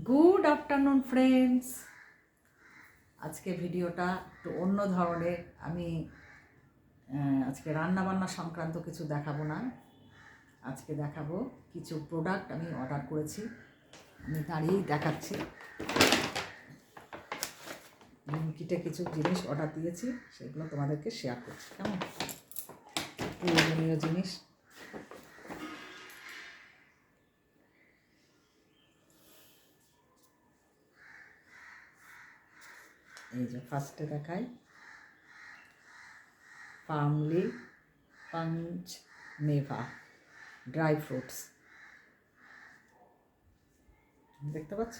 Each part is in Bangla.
Good afternoon friends. আজকে ভিডিওটা একটু অন্য ধরনের। আমি আজকে রান্নাবান্না সংক্রান্ত কিছু দেখাবো না। আজকে দেখাবো কিছু প্রোডাক্ট আমি অর্ডার করেছি। আমি দাঁড়িয়েই দেখাচ্ছি। ব্লিঙ্কিটে কিছু জিনিস অর্ডার দিয়েছি, সেগুলো তোমাদেরকে শেয়ার করছি। কেমন প্রয়োজনীয় জিনিস। এই যে ফার্স্টে দেখাই, ফার্মলি পাঞ্চ মেভা ড্রাই ফ্রুটস। দেখতে পাচ্ছ?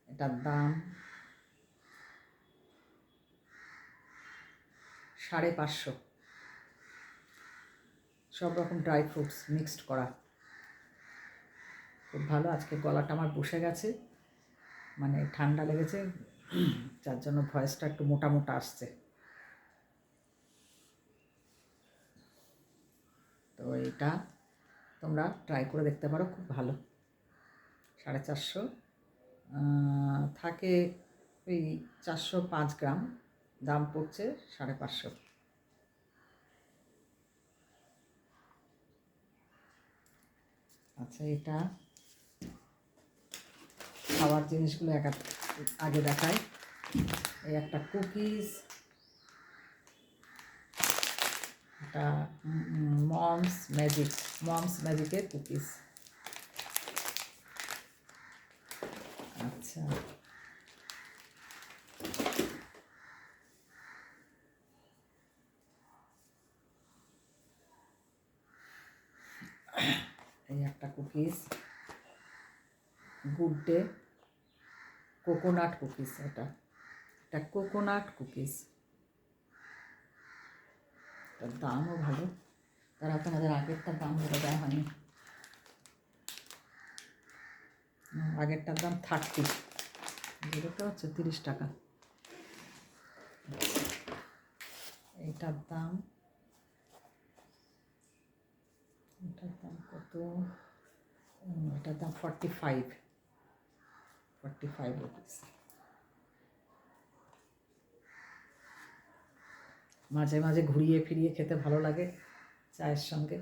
এটার দাম 550। সব রকম ড্রাই ফ্রুটস মিক্সড করা, খুব ভালো। আজকে গলাটা আমার বসে গেছে, মানে ঠান্ডা লেগেছে, যার জন্য ভয়েসটা একটু মোটা মোটা আসছে। তো এটা তোমরা ট্রাই করে দেখতে পারো, খুব ভালো। 450 থাকে, ওই 405 গ্রাম, দাম পড়ছে 550। আচ্ছা, এটা খাওয়ার জিনিসগুলো আগে দেখায়। এই একটা কুকিজ, এটা মমস ম্যাজিকের কুকিজ। আচ্ছা, এই একটা cookies, good day coconut cookies. এটা কোকোনাট কুকিজ, তার দামও ভালো। তারা তোমাদের আগেরটার দাম বলে দেওয়া হয়নি। আগেরটার দাম 30, দেখতে পাচ্ছ, 30 টাকা। এটার দাম কত? এটার দাম 45 রুপিস। মাঝে মাঝে ঘুরিয়ে ফিরিয়ে খেতে ভালো লাগে চায়ের সঙ্গে।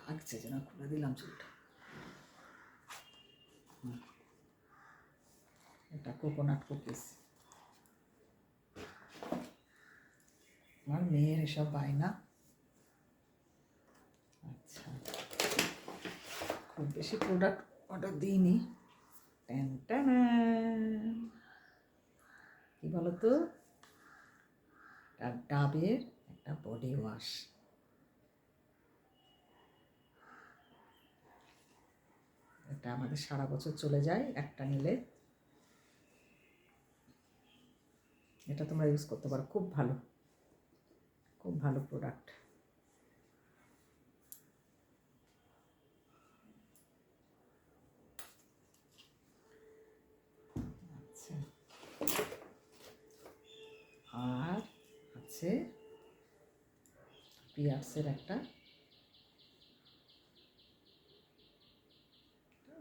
লাগছে যেন, খুলে দিলাম চুলটা। এটা কোকোনাট কুকিজ। আমার মেয়ের এসব বায়না। আচ্ছা, খুব বেশি প্রোডাক্ট অর্ডার দিইনি। কি বলতো, ডাবের একটা বডি ওয়াশ। এটা আমাদের সারা বছর চলে যায় একটা নিলে। এটা তোমরা ইউজ করতে পারো, খুব ভালো, খুব ভালো প্রোডাক্ট। আচ্ছা, আর আছে পিয়ার্সের একটা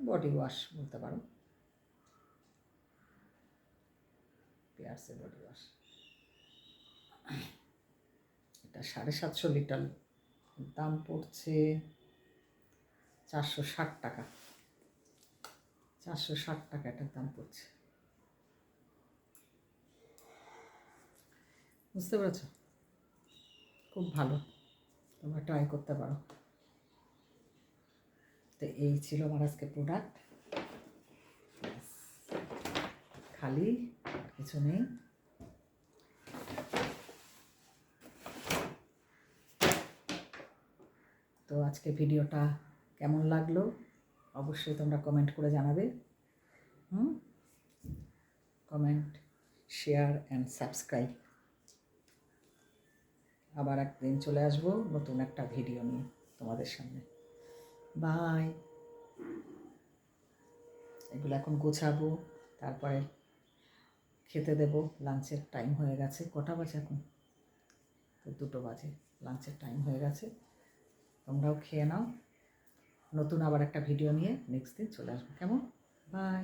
বডি ওয়াশ বলতে পারো, পিয়ার্সের বডি ওয়াশ। এটা 750 লিটার, দাম পড়ছে 460 টাকা। 460 টাকা এটার দাম পড়ছে। বুঝতে পেরেছ? খুব ভালো, তোমরা ট্রাই করতে পারো। তো এই ছিল আমার আজকে প্রোডাক্ট, খালি কিছু নেই। তো আজকে ভিডিওটা কেমন লাগলো অবশ্যই তোমরা কমেন্ট করে জানাবে। Comment, share and subscribe. আবার একদিন চলে আসবো নতুন একটা ভিডিও নিয়ে তোমাদের সামনে। বাই। এগুলো এখন গোছাবো, তারপরে খেতে দেব। লাঞ্চের টাইম হয়ে গেছে, কটা বাজে এখন? তো 2টো বাজে, লাঞ্চের টাইম হয়ে গেছে। তোমরাও খেয়ে নাও। নতুন আবার একটা ভিডিও নিয়ে নেক্সট দিন চলে আসবো, কেমন? বাই।